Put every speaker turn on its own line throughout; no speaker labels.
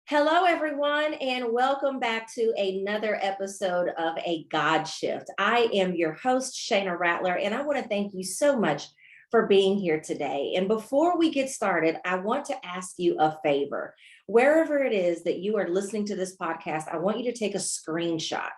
Hello, everyone, and welcome back to another episode of A God Shift. I am your host, Shayna Rattler, and I want to thank you so much for being here today. And before we get started, I want to ask you a favor. Wherever it is that you are listening to this podcast, I want you to take a screenshot.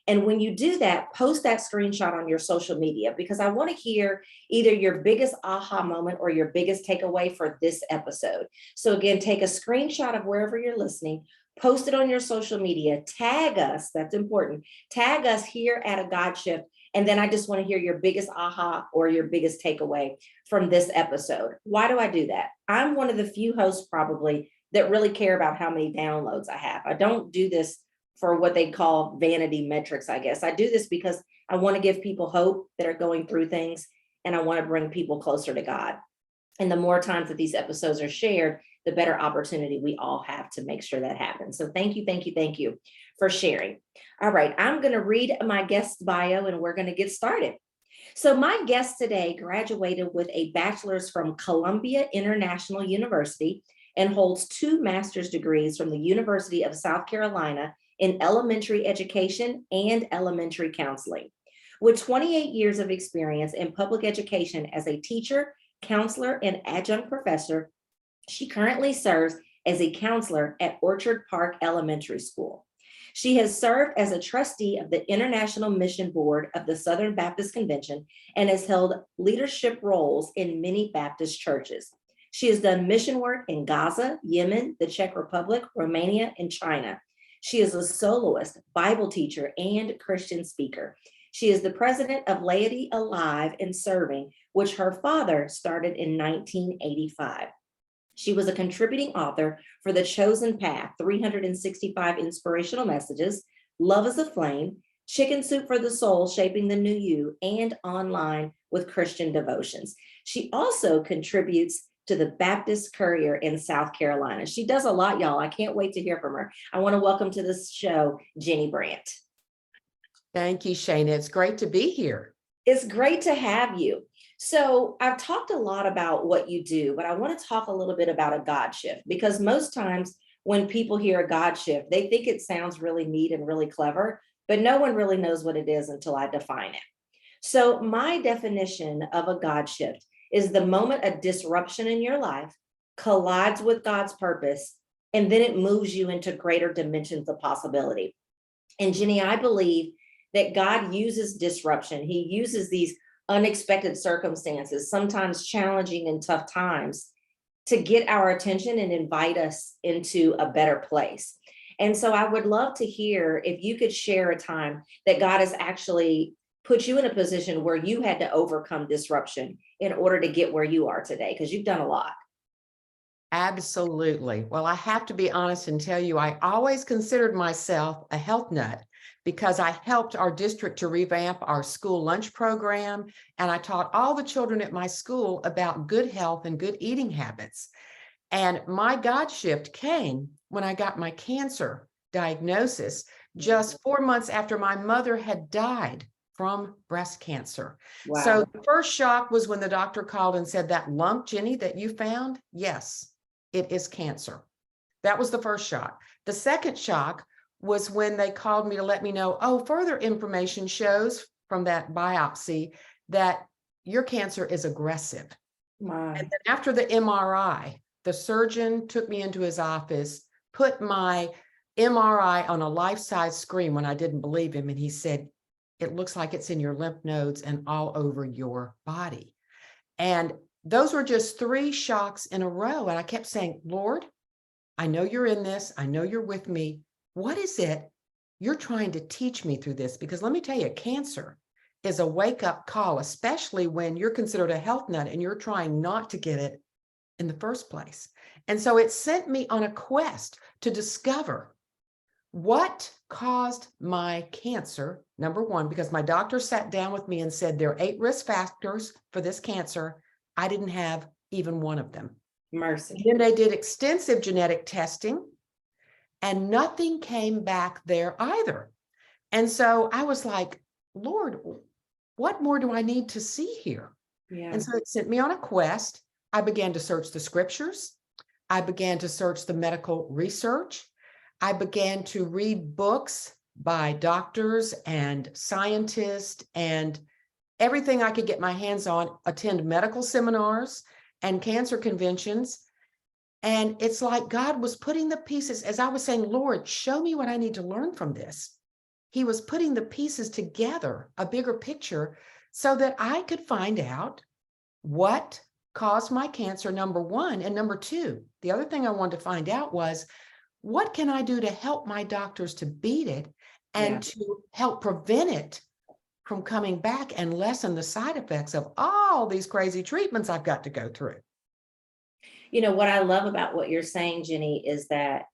And when you do that, post that screenshot on your social media because I want to hear either your biggest aha moment or your biggest takeaway for this episode. So again, take a screenshot of wherever you're listening, post it on your social media, tag us, that's important, tag us here at A God Shift. And then I just want to hear your biggest aha or your biggest takeaway from this episode. Why do I do that? I'm one of the few hosts probably that really care about how many downloads I have. I don't do this for what they call vanity metrics, I guess. I do this because I want to give people hope that are going through things, and I want to bring people closer to God. And the more times that these episodes are shared, the better opportunity we all have to make sure that happens. So thank you for sharing. All right, I'm going to read my guest bio and we're going to get started. So my guest today graduated with a bachelor's from Columbia International University and holds 2 master's degrees from the University of South Carolina in elementary education and elementary counseling. With 28 years of experience in public education as a teacher, counselor, and adjunct professor, she currently serves as a counselor at Orchard Park Elementary School. She has served as a trustee of the International Mission Board of the Southern Baptist Convention and has held leadership roles in many Baptist churches. She has done mission work in Gaza, Yemen, the Czech Republic, Romania, and China. She is a soloist, Bible teacher, and Christian speaker. She is the president of Laity Alive and Serving, which her father started in 1985. She was a contributing author for The Chosen Path, 365 Inspirational Messages, Love is a Flame, Chicken Soup for the Soul, Shaping the New You, and Online with Christian Devotions. She also contributes to the Baptist Courier in South Carolina. She does a lot, y'all. I can't wait to hear from her. I want to welcome to this show, Ginny Brant.
Thank you, Shayna. It's great to be here.
It's great to have you. So I've talked a lot about what you do, but I want to talk a little bit about a God shift because most times when people hear a God shift, they think it sounds really neat and really clever, but no one really knows what it is until I define it. So my definition of a God shift is the moment a disruption in your life collides with God's purpose, and then it moves you into greater dimensions of possibility. And Ginny, I believe that God uses disruption. He uses these unexpected circumstances, sometimes challenging and tough times, to get our attention and invite us into a better place. And so I would love to hear if you could share a time that God has actually put you in a position where you had to overcome disruption in order to get where you are today, because you've done a lot.
Absolutely. Well, I have to be honest and tell you, I always considered myself a health nut because I helped our district to revamp our school lunch program. And I taught all the children at my school about good health and good eating habits. And my God shift came when I got my cancer diagnosis just 4 months after my mother had died from breast cancer.
Wow.
So the first shock was when the doctor called and said, that lump, Ginny, that you found, yes, it is cancer. That was the first shock. The second shock was when they called me to let me know, oh, further information shows from that biopsy that your cancer is aggressive.
My.
And then after the MRI, the surgeon took me into his office, put my MRI on a life-size screen when I didn't believe him. And he said, it looks like it's in your lymph nodes and all over your body. And those were just 3 shocks in a row. And I kept saying, Lord, I know you're in this. I know you're with me. What is it you're trying to teach me through this? Because let me tell you, cancer is a wake-up call, especially when you're considered a health nut and you're trying not to get it in the first place. And so it sent me on a quest to discover what caused my cancer, number one, because my doctor sat down with me and said, there are 8 risk factors for this cancer. I didn't have even one of them.
Mercy.
Then they did extensive genetic testing and nothing came back there either. And so I was like, Lord, what more do I need to see here?
Yeah.
And so it sent me on a quest. I began to search the scriptures. I began to search the medical research. I began to read books by doctors and scientists and everything I could get my hands on, attend medical seminars and cancer conventions. And it's like God was putting the pieces, as I was saying, Lord, show me what I need to learn from this. He was putting the pieces together, a bigger picture, so that I could find out what caused my cancer, number one. And number two, the other thing I wanted to find out was, what can I do to help my doctors to beat it and to help prevent it from coming back and lessen the side effects of all these crazy treatments I've got to go through?
You know, what I love about what you're saying, Ginny, is that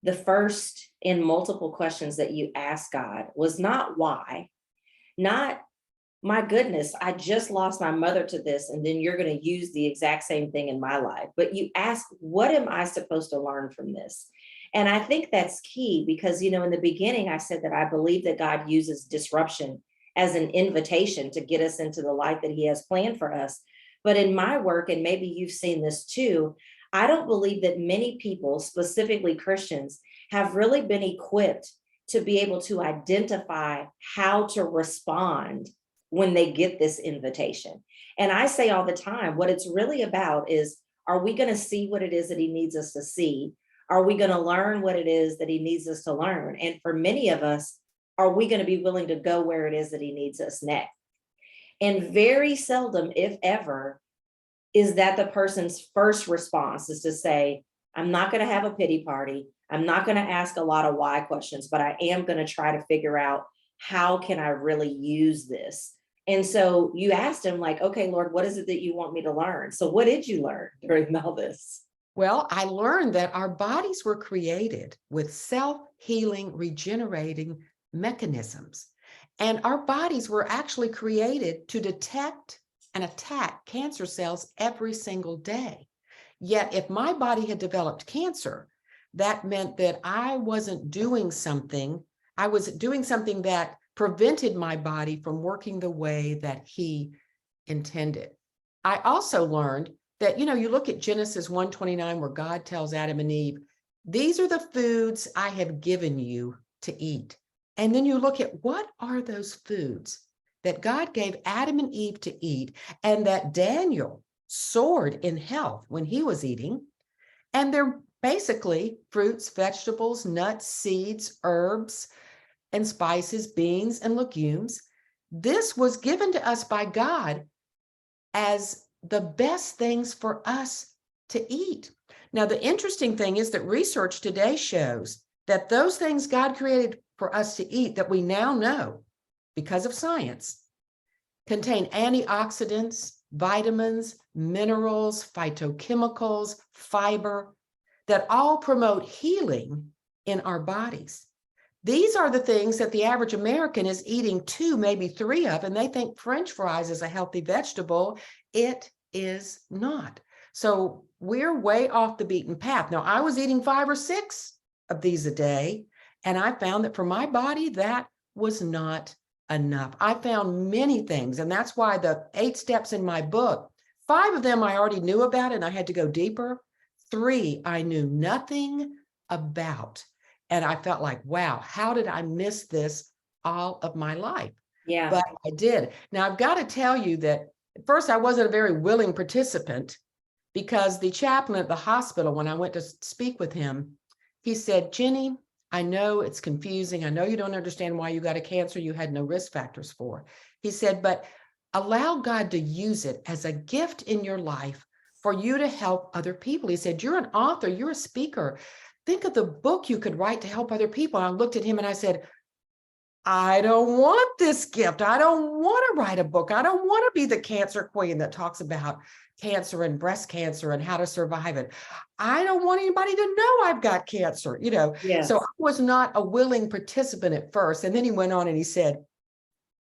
the first in multiple questions that you asked God was not why, not my goodness, I just lost my mother to this, and then you're going to use the exact same thing in my life. But you ask, what am I supposed to learn from this? And I think that's key because, you know, in the beginning, I said that I believe that God uses disruption as an invitation to get us into the life that He has planned for us. But in my work, and maybe you've seen this too, I don't believe that many people, specifically Christians, have really been equipped to be able to identify how to respond when they get this invitation. And I say all the time, what it's really about is, are we going to see what it is that He needs us to see? Are we going to learn what it is that He needs us to learn? And for many of us, are we going to be willing to go where it is that He needs us next? And very seldom, if ever, is that the person's first response is to say, I'm not going to have a pity party. I'm not going to ask a lot of why questions, but I am going to try to figure out, how can I really use this? And so you asked Him, like, okay, Lord, what is it that you want me to learn? So what did you learn during all this?
Well, I learned that our bodies were created with self-healing, regenerating mechanisms. And our bodies were actually created to detect and attack cancer cells every single day. Yet if my body had developed cancer, that meant that I was doing something that prevented my body from working the way that He intended. I also learned that, you know, you look at Genesis 1:29, where God tells Adam and Eve, these are the foods I have given you to eat. And then you look at, what are those foods that God gave Adam and Eve to eat, and that Daniel soared in health when he was eating? And they're basically fruits, vegetables, nuts, seeds, herbs, and spices, beans, and legumes. This was given to us by God as the best things for us to eat. Now, the interesting thing is that research today shows that those things God created for us to eat, that we now know because of science, contain antioxidants, vitamins, minerals, phytochemicals, fiber, that all promote healing in our bodies. These are the things that the average American is eating 2, maybe 3 of, and they think French fries is a healthy vegetable. It is not. So we're way off the beaten path. Now, I was eating 5 or 6 of these a day, and I found that for my body, that was not enough. I found many things, and that's why the 8 steps in my book, 5 of them I already knew about, and I had to go deeper. 3 I knew nothing about. And I felt like, wow, how did I miss this all of my life?
Yeah.
But I did. Now, I've got to tell you that at first I wasn't a very willing participant, because the chaplain at the hospital, when I went to speak with him, he said, Ginny, I know it's confusing. I know you don't understand why you got a cancer you had no risk factors for. He said, but allow God to use it as a gift in your life for you to help other people. He said, you're an author, you're a speaker. Think of the book you could write to help other people. And I looked at him and I said, I don't want this gift. I don't want to write a book. I don't want to be the cancer queen that talks about cancer and breast cancer and how to survive it. I don't want anybody to know I've got cancer, you know.
Yes.
So I was not a willing participant at first. And then he went on and he said,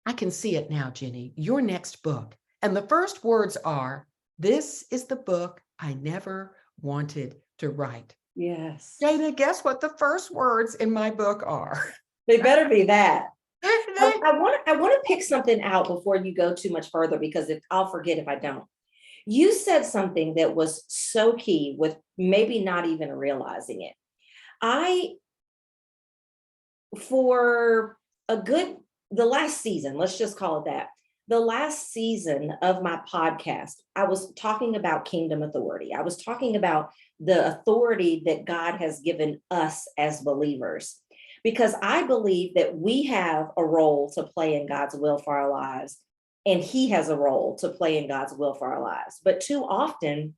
I can see it now, Ginny, your next book. And the first words are, this is the book I never wanted to write.
Yes.
Shayna, guess what the first words in my book are?
They better be that. I want to pick something out before you go too much further, because I'll forget if I don't. You said something that was so key, with maybe not even realizing it. I for the last season, let's just call it that. The last season of my podcast, I was talking about kingdom authority. I was talking about the authority that God has given us as believers, because I believe that we have a role to play in God's will for our lives, and He has a role to play in God's will for our lives. But too often,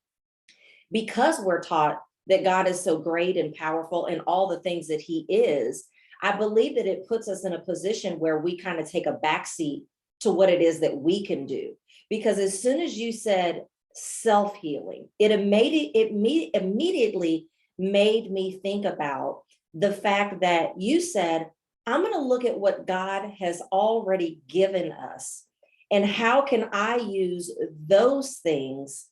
because we're taught that God is so great and powerful and all the things that He is, I believe that it puts us in a position where we kind of take a backseat to what it is that we can do. Because as soon as you said self-healing, it immediately made me think about the fact that you said, I'm going to look at what God has already given us, and how can I use those things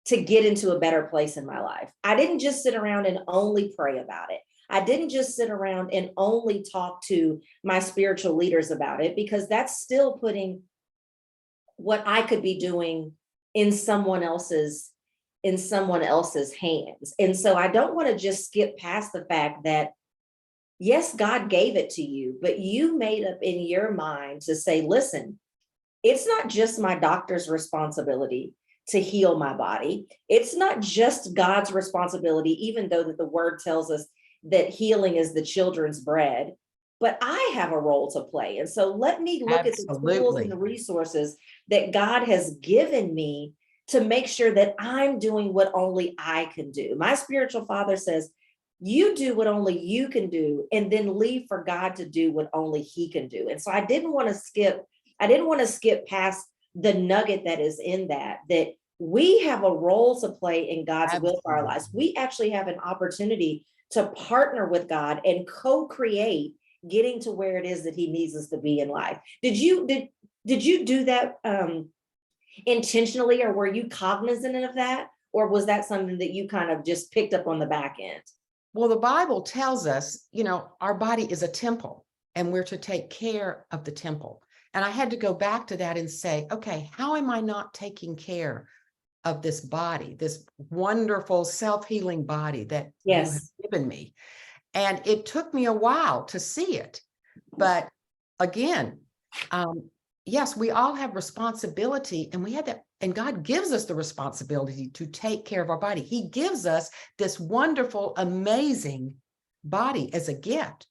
to get into a better place in my life. I didn't just sit around and only pray about it. I didn't just sit around and only talk to my spiritual leaders about it, because that's still putting what I could be doing in someone else's hands. And so I don't want to just skip past the fact that, yes, God gave it to you, but you made up in your mind to say, listen, it's not just my doctor's responsibility to heal my body. It's not just God's responsibility, even though that the word tells us that healing is the children's bread, but I have a role to play. And so let me look at the tools and the resources that God has given me to make sure that I'm doing what only I can do. My spiritual father says, you do what only you can do, and then leave for God to do what only He can do. And so I didn't want to skip past the nugget that is in that we have a role to play in God's will for our lives. We actually have an opportunity to partner with God and co-create getting to where it is that He needs us to be in life. Did you do that intentionally, or were you cognizant of that? Or was that something that you kind of just picked up on the back end?
Well, the Bible tells us, our body is a temple, and we're to take care of the temple. And I had to go back to that and say, okay, how am I not taking care of this body, this wonderful self-healing body that you have given me? And it took me a while to see it. But again, yes, we all have responsibility, and we have that. And God gives us the responsibility to take care of our body. He gives us this wonderful, amazing body as a gift.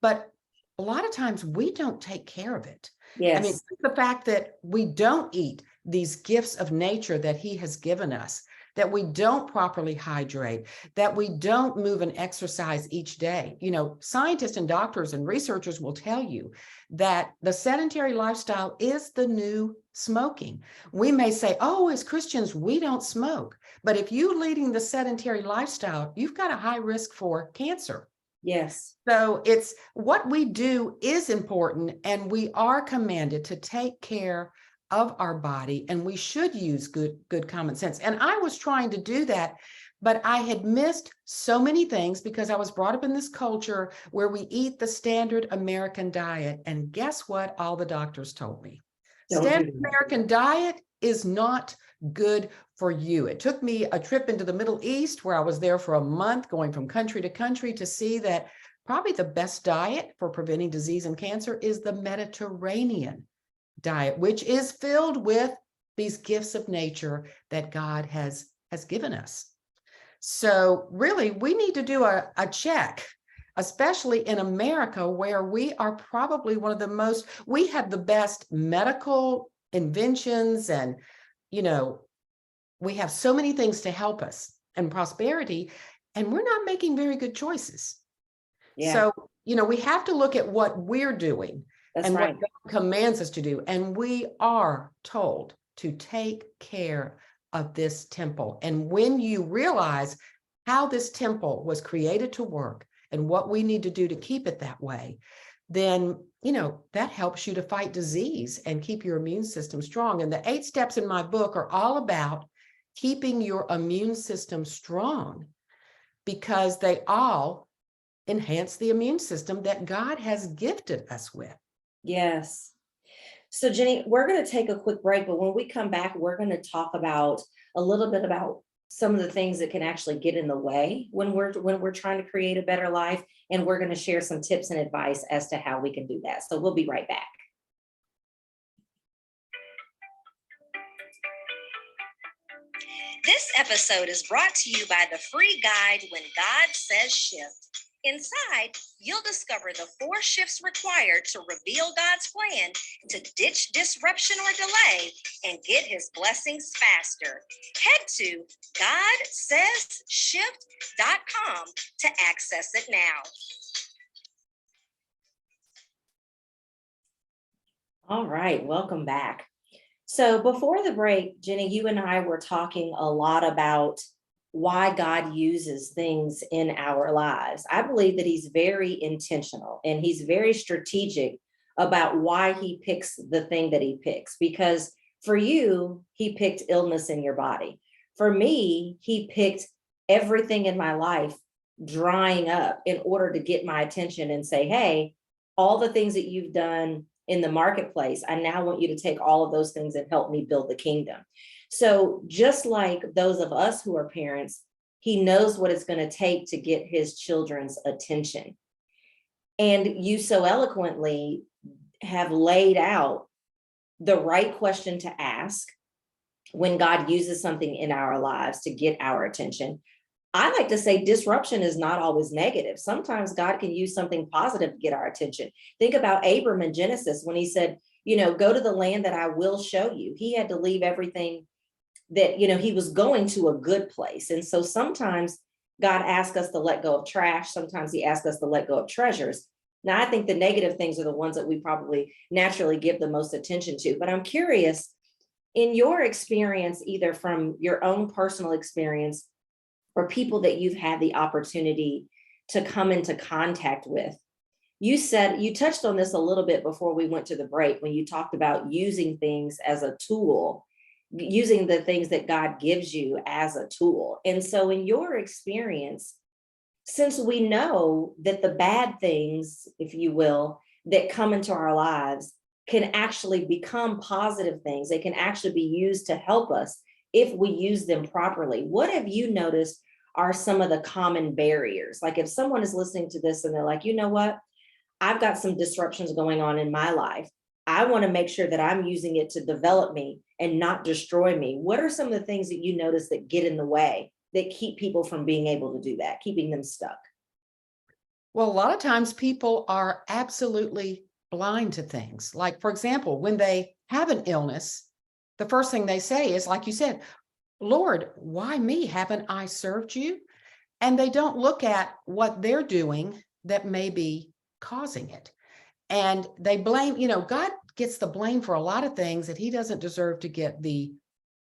But a lot of times we don't take care of it.
Yes.
I mean, the fact that we don't eat these gifts of nature that He has given us, that we don't properly hydrate, that we don't move and exercise each day. Scientists and doctors and researchers will tell you that the sedentary lifestyle is the new smoking. We may say, oh, as Christians, we don't smoke. But if you're leading the sedentary lifestyle, you've got a high risk for cancer.
Yes.
So it's what we do is important, and we are commanded to take care of our body, and we should use good common sense. And I was trying to do that, but I had missed so many things because I was brought up in this culture where we eat the standard American diet. And guess what? All the doctors told me. Standard American diet is not good for you. It took me a trip into the Middle East where I was there for a month, going from country to country, to see that probably the best diet for preventing disease and cancer is the Mediterranean diet, which is filled with these gifts of nature that God has given us. So really, we need to do a check, especially in America, where we are probably we have the best medical inventions, and, we have so many things to help us and prosperity, and we're not making very good choices. Yeah. So, we have to look at what we're doing. That's and right. What God commands us to do. And we are told to take care of this temple. And when you realize how this temple was created to work and what we need to do to keep it that way, then, that helps you to fight disease and keep your immune system strong. And the 8 steps in my book are all about keeping your immune system strong, because they all enhance the immune system that God has gifted us with.
Yes. So Ginny, we're going to take a quick break, but when we come back, we're going to talk about a little bit about some of the things that can actually get in the way when we're trying to create a better life. And we're going to share some tips and advice as to how we can do that. So we'll be right back. This episode is brought to you by the free guide When God Says Shift. Inside, you'll discover the 4 shifts required to reveal God's plan, to ditch disruption or delay, and get his blessings faster. Head to agodshift.com to access it now. All right, welcome back. So before the break, Jenny, you and I were talking a lot about why God uses things in our lives. I believe that he's very intentional and he's very strategic about why he picks the thing that he picks. Because for you, he picked illness in your body. For me, he picked everything in my life drying up in order to get my attention and say, hey, all the things that you've done in the marketplace, I now want you to take all of those things and help me build the kingdom. So just like those of us who are parents, he knows what it's going to take to get his children's attention. And you so eloquently have laid out the right question to ask when God uses something in our lives to get our attention. I like to say disruption is not always negative. Sometimes God can use something positive to get our attention. Think about Abram in Genesis when he said, go to the land that I will show you. He had to leave everything that, he was going to a good place. And so sometimes God asks us to let go of trash. Sometimes he asks us to let go of treasures. Now, I think the negative things are the ones that we probably naturally give the most attention to. But I'm curious, in your experience, either from your own personal experience or people that you've had the opportunity to come into contact with, you touched on this a little bit before we went to the break when you talked about using things as a tool, using the things that God gives you as a tool. And so in your experience, since we know that the bad things, if you will, that come into our lives can actually become positive things, they can actually be used to help us if we use them properly. What have you noticed are some of the common barriers? Like if someone is listening to this and they're like, you know what? I've got some disruptions going on in my life. I want to make sure that I'm using it to develop me and not destroy me. What are some of the things that you notice that get in the way, that keep people from being able to do that, keeping them stuck?
Well, a lot of times people are absolutely blind to things. Like, for example, when they have an illness, the first thing they say is, like you said, Lord, why me? Haven't I served you? And they don't look at what they're doing that may be causing it. And they blame, God gets the blame for a lot of things that he doesn't deserve to get the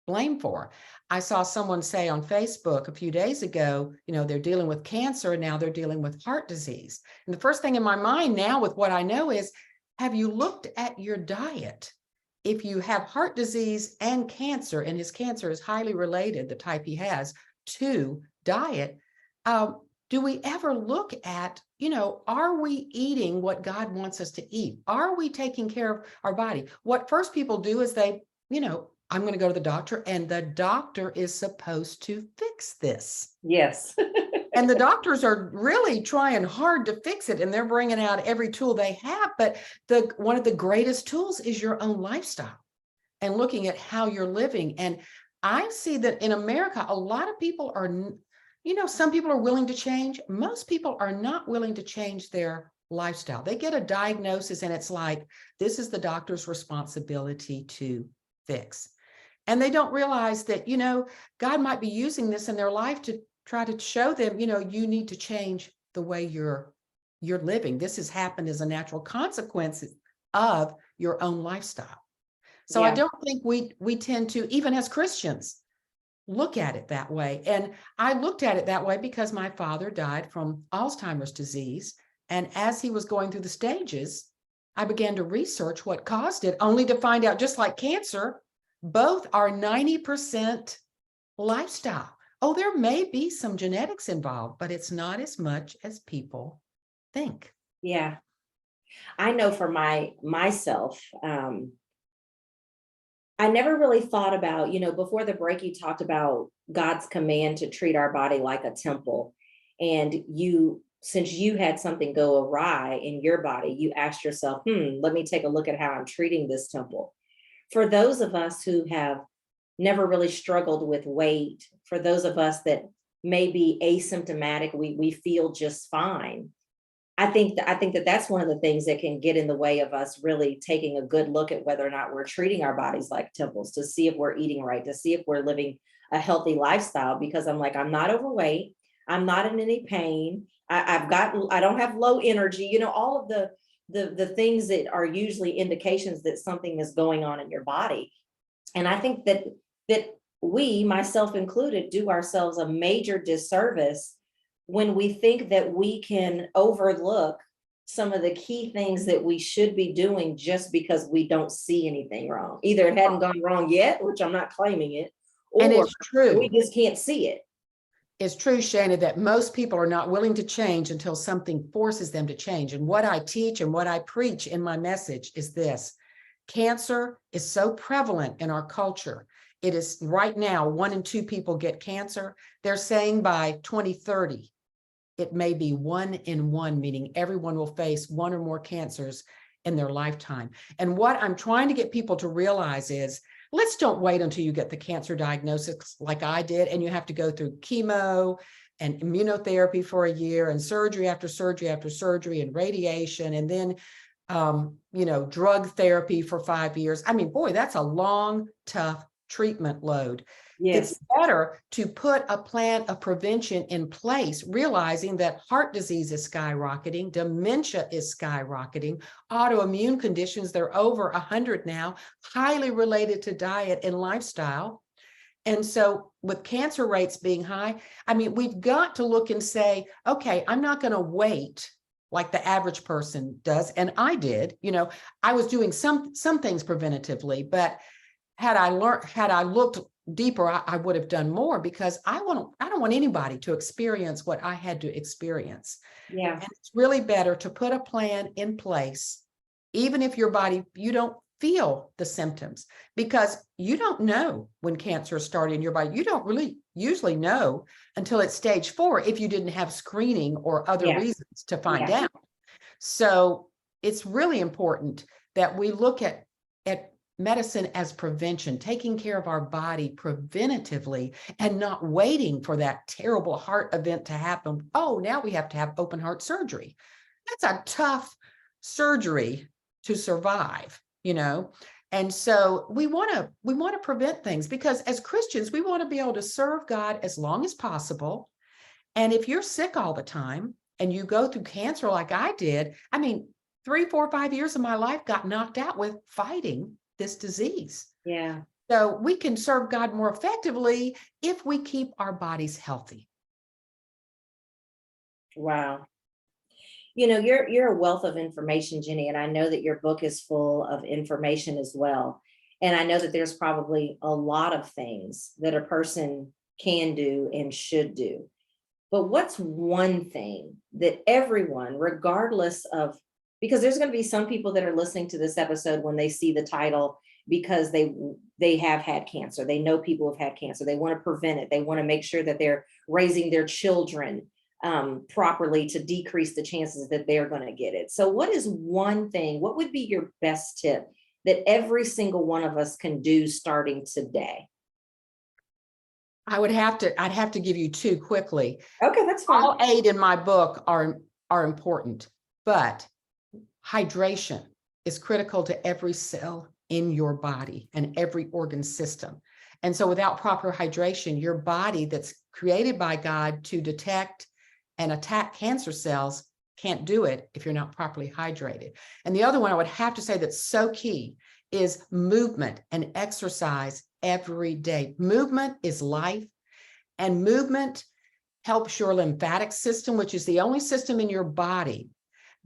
blame for. I saw someone say on Facebook a few days ago, they're dealing with cancer and now they're dealing with heart disease. And the first thing in my mind now with what I know is, have you looked at your diet? If you have heart disease and cancer, and his cancer is highly related, the type he has, to diet, do we ever look at, are we eating what God wants us to eat? Are we taking care of our body? What first people do is they, I'm going to go to the doctor, and the doctor is supposed to fix this.
Yes.
And the doctors are really trying hard to fix it, and they're bringing out every tool they have. But one of the greatest tools is your own lifestyle and looking at how you're living. And I see that in America, a lot of people are, some people are willing to change. Most people are not willing to change their lifestyle. They get a diagnosis and it's like, this is the doctor's responsibility to fix. And they don't realize that, God might be using this in their life to try to show them, you need to change the way you're living. This has happened as a natural consequence of your own lifestyle. So yeah. I don't think we tend to, even as Christians, look at it that way. And I looked at it that way because my father died from Alzheimer's disease. And as he was going through the stages, I began to research what caused it, only to find out, just like cancer, both are 90% lifestyle. Oh, there may be some genetics involved, but it's not as much as people think.
Yeah. I know for myself, I never really thought about, before the break, you talked about God's command to treat our body like a temple. And since you had something go awry in your body, you asked yourself, let me take a look at how I'm treating this temple. For those of us who have never really struggled with weight, for those of us that may be asymptomatic, we feel just fine. I think that that's one of the things that can get in the way of us really taking a good look at whether or not we're treating our bodies like temples, to see if we're eating right, to see if we're living a healthy lifestyle. Because I'm like, I'm not overweight, I'm not in any pain, I don't have low energy, all of the things that are usually indications that something is going on in your body. And I think that we, myself included, do ourselves a major disservice when we think that we can overlook some of the key things that we should be doing just because we don't see anything wrong. Either it hadn't gone wrong yet, which I'm not claiming it,
And
or
it's true.
we just can't see it.
It's true, Shayna, that most people are not willing to change until something forces them to change. And what I teach and what I preach in my message is this: cancer is so prevalent in our culture. It is right now, 1 in 2 people get cancer. They're saying by 2030, it may be 1 in 1, meaning everyone will face 1 or more cancers in their lifetime. And what I'm trying to get people to realize is, let's don't wait until you get the cancer diagnosis like I did, and you have to go through chemo and immunotherapy for a year, and surgery after surgery after surgery, and radiation, and then drug therapy for 5 years. I mean, boy, that's a long, tough treatment load.
Yes.
It's better to put a plan of prevention in place, realizing that heart disease is skyrocketing, dementia is skyrocketing, autoimmune conditions, they're over 100 now, highly related to diet and lifestyle. And so with cancer rates being high, I mean, we've got to look and say, okay, I'm not going to wait like the average person does. And I did, I was doing some things preventatively, but had I looked deeper, I would have done more, because I don't want anybody to experience what I had to experience.
Yeah.
And it's really better to put a plan in place, even if your body, you don't feel the symptoms, because you don't know when cancer started in your body. You don't really usually know until it's stage 4, if you didn't have screening or other reasons to find out. So it's really important that we look at medicine as prevention, taking care of our body preventatively, and not waiting for that terrible heart event to happen. Oh, now we have to have open heart surgery. That's a tough surgery to survive, And so we want to prevent things, because as Christians, we want to be able to serve God as long as possible. And if you're sick all the time and you go through cancer like I did, I mean, 3, 4, 5 years of my life got knocked out with fighting this disease.
Yeah.
So we can serve God more effectively if we keep our bodies healthy.
Wow. You're a wealth of information, Ginny, and I know that your book is full of information as well. And I know that there's probably a lot of things that a person can do and should do. But what's one thing that everyone, regardless of, because there's going to be some people that are listening to this episode when they see the title, because they have had cancer, they know people have had cancer, they want to prevent it, they want to make sure that they're raising their children properly to decrease the chances that they're going to get it. So what is one thing, what would be your best tip that every single one of us can do starting today?
I'd have to give you 2 quickly.
Okay, that's fine.
All 8 in my book are important, but hydration is critical to every cell in your body and every organ system. And so without proper hydration, your body that's created by God to detect and attack cancer cells can't do it if you're not properly hydrated. And the other one I would have to say that's so key is movement and exercise every day. Movement is life, and movement helps your lymphatic system, which is the only system in your body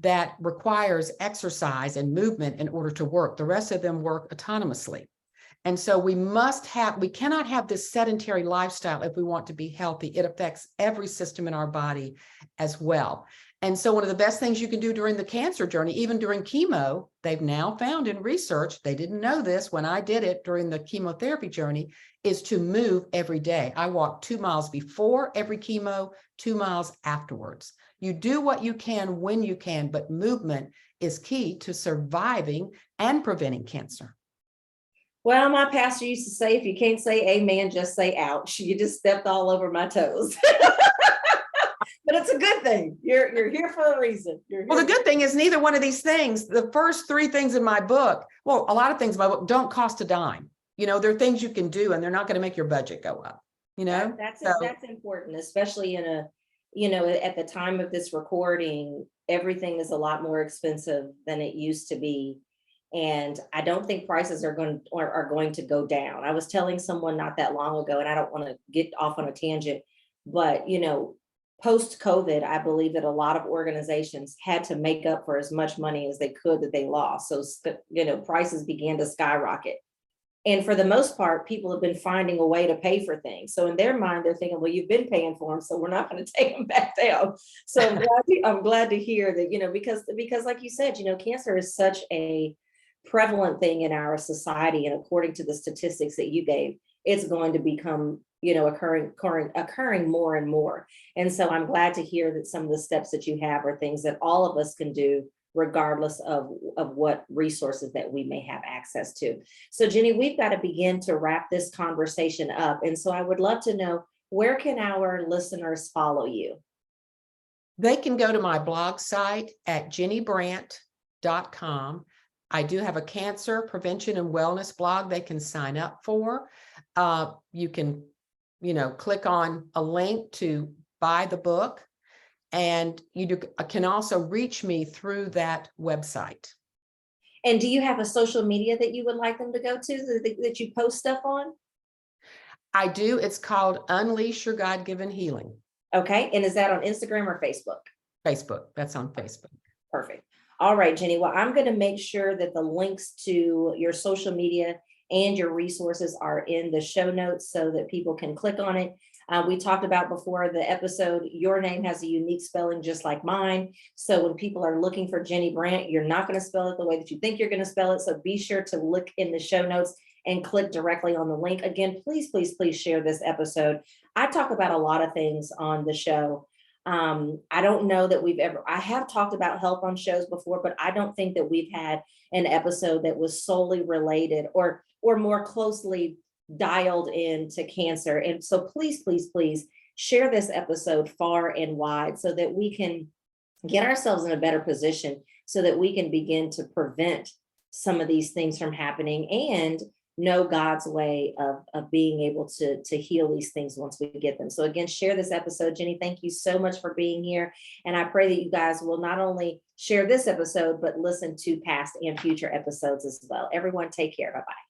that requires exercise and movement in order to work. The rest of them work autonomously. And so we cannot have this sedentary lifestyle if we want to be healthy. It affects every system in our body as well. And so one of the best things you can do during the cancer journey, even during chemo, they've now found in research, they didn't know this when I did it during the chemotherapy journey, is to move every day. I walk 2 miles before every chemo, 2 miles afterwards. You do what you can when you can, but movement is key to surviving and preventing cancer.
Well, my pastor used to say, if you can't say amen, just say ouch. You just stepped all over my toes. But it's a good thing. You're here for a reason.
Well, the good thing is neither one of these things, the first 3 things in my book, well, a lot of things in my book don't cost a dime. You know, there are things you can do and they're not going to make your budget go up, you know?
That's important, especially in a, at the time of this recording, everything is a lot more expensive than it used to be. And I don't think prices are going to go down. I was telling someone not that long ago, and I don't want to get off on a tangent, but post COVID, I believe that a lot of organizations had to make up for as much money as they could that they lost. So, prices began to skyrocket. And for the most part, people have been finding a way to pay for things. So in their mind, they're thinking, well, you've been paying for them, so we're not going to take them back down. So I'm glad to hear that, because like you said, cancer is such a prevalent thing in our society. And according to the statistics that you gave, it's going to become occurring more and more. And so I'm glad to hear that some of the steps that you have are things that all of us can do, regardless of what resources that we may have access to. So Ginny, we've got to begin to wrap this conversation up. And so I would love to know, where can our listeners follow you?
They can go to my blog site at ginnybrant.com. I do have a cancer prevention and wellness blog they can sign up for. You can click on a link to buy the book, and you can also reach me through that website.
And do you have a social media that you would like them to go to that you post stuff on?
I do. It's called Unleash Your God-Given Healing.
Okay. And is that on Instagram or Facebook?
Facebook. That's on Facebook.
Perfect. All right, Ginny. Well, I'm going to make sure that the links to your social media and your resources are in the show notes so that people can click on it. We talked about before the episode, your name has a unique spelling just like mine. So when people are looking for Ginny Brant, you're not going to spell it the way that you think you're going to spell it. So be sure to look in the show notes and click directly on the link. Again, please, please, please share this episode. I talk about a lot of things on the show. I don't know that I have talked about health on shows before, but I don't think that we've had an episode that was solely related or more closely dialed into cancer. And so please, please, please share this episode far and wide so that we can get ourselves in a better position so that we can begin to prevent some of these things from happening and know God's way of being able to heal these things once we get them. So again, share this episode. Ginny, thank you so much for being here. And I pray that you guys will not only share this episode, but listen to past and future episodes as well. Everyone, take care. Bye-bye.